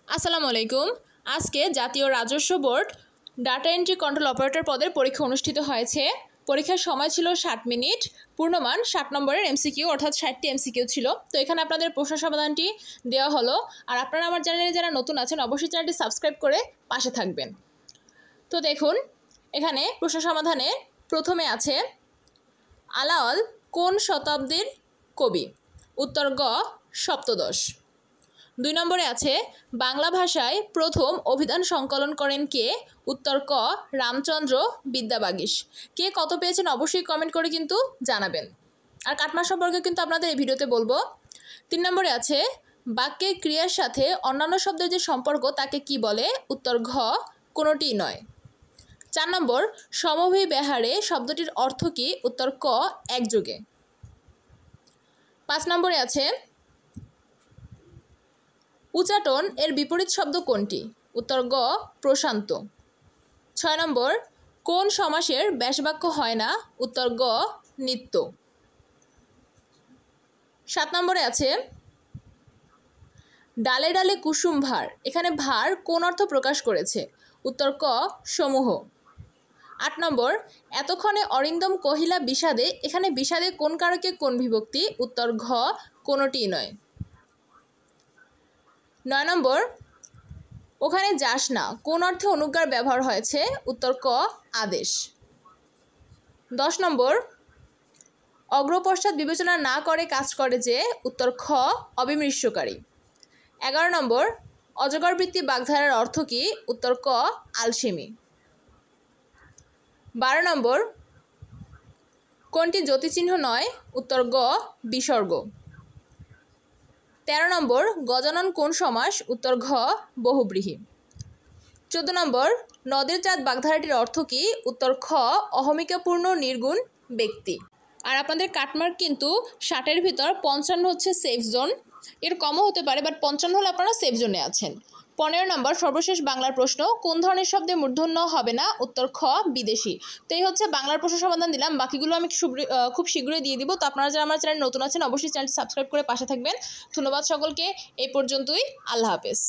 আসসালামু আলাইকুম। আজকে জাতীয় রাজস্ব board data entry control operator পদের পরীক্ষা অনুষ্ঠিত হয়েছে। পরীক্ষার সময় ছিল 60 মিনিট, পূর্ণমান 60 নম্বরের এমসিকিউ অর্থাৎ 60টি এমসিকিউ ছিল। তো এখানে আপনাদের প্রশ্ন সমাধানটি দেওয়া হলো। আর আপনারা আমার চ্যানেলে যারা নতুন আছেন অবশ্যই চ্যানেলটি সাবস্ক্রাইব করে পাশে থাকবেন। তো দেখুন, এখানে প্রশ্ন সমাধানে প্রথমে আছে আলাওল কোন শতাব্দীর কবি? উত্তর গ সপ্তদশ। 2 নম্বরে আছে বাংলা ভাষায় প্রথম অভিধান সংকলন করেন কে? উত্তর ক রামচন্দ্র বিদ্যাবাগীশ। কে কত পেয়েছেন অবশ্যই কমেন্ট করে কিন্তু জানাবেন। আর কাটমার সম্পর্কে কিন্তু আপনাদের এই ভিডিওতে বলবো। 3 নম্বরে আছে বাক্যের ক্রিয়ার সাথে অন্যান্য শব্দের যে সম্পর্ক তাকে কি বলে? উত্তর ঘ কোনোটিই নয়। 4 নম্বর সমভিব্যাহারে শব্দটির অর্থ কি? উত্তর ক একযোগে। 5 নম্বরে আছে উচাটন এর বিপরীত শব্দ কোনটি? উত্তর গ প্রশান্ত। 6 নম্বর কোন সমাসের ব্যাসবাক্য হয় না? উত্তর গ নিত্য। 7 নম্বরে আছে ডালে ডালে কুসুম ভার, এখানে ভার কোন অর্থ প্রকাশ করেছে? উত্তর ক সমূহ। 8 নম্বর এতক্ষণে অরিন্দম কহিলা বিষাদে, এখানে বিষাদে কোন কারকে কোন বিভক্তি? উত্তর ঘ কোনোটিই নয়। 9 নম্বর ওখানে যাস না কোন অর্থে অনুজ্ঞার ব্যবহার হয়েছে? উত্তর ক আদেশ। 10 নম্বর অগ্রপশ্চাৎ বিবেচনা না করে কাজ করে যে? উত্তর খ অবিমৃষ্যকারী। 11 নম্বর অজগরবৃত্তি বাগধারার অর্থ কি? উত্তর ক আলসেমি। 12 নম্বর কোনটি যতিচিহ্ন নয়? উত্তর গ বিসর্গ। 13 নম্বর গজানন কোন সমাস? উত্তর ঘ বহুব্রীহি। 14 নম্বর নদের চাঁদ বাগধারাটির অর্থ কি? উত্তর খ অহমিকাপূর্ণ নির্গুণ ব্যক্তি। আর আপনাদের কাটমার্ক কিন্তু 60-এর ভিতর 55 হচ্ছে সেফ জোন, এর কমও হতে পারে, বাট 55 হলে আপনারা সেফ জোনে আছেন। 15 নম্বর সর্বশেষ বাংলার প্রশ্ন কোন ধরনের শব্দে মূর্ধন্য হবে না? উত্তর খ বিদেশি। তো এই হচ্ছে বাংলার প্রশ্ন সমাধান দিলাম, বাকিগুলো আমি খুব শীঘ্রই দিয়ে দিব। তো আপনারা যারা আমার চ্যানেল নতুন আছেন অবশ্যই চ্যানেলটি সাবস্ক্রাইব করে পাশে থাকবেন। ধন্যবাদ সকলকে, এই পর্যন্তই, আল্লাহ হাফেজ।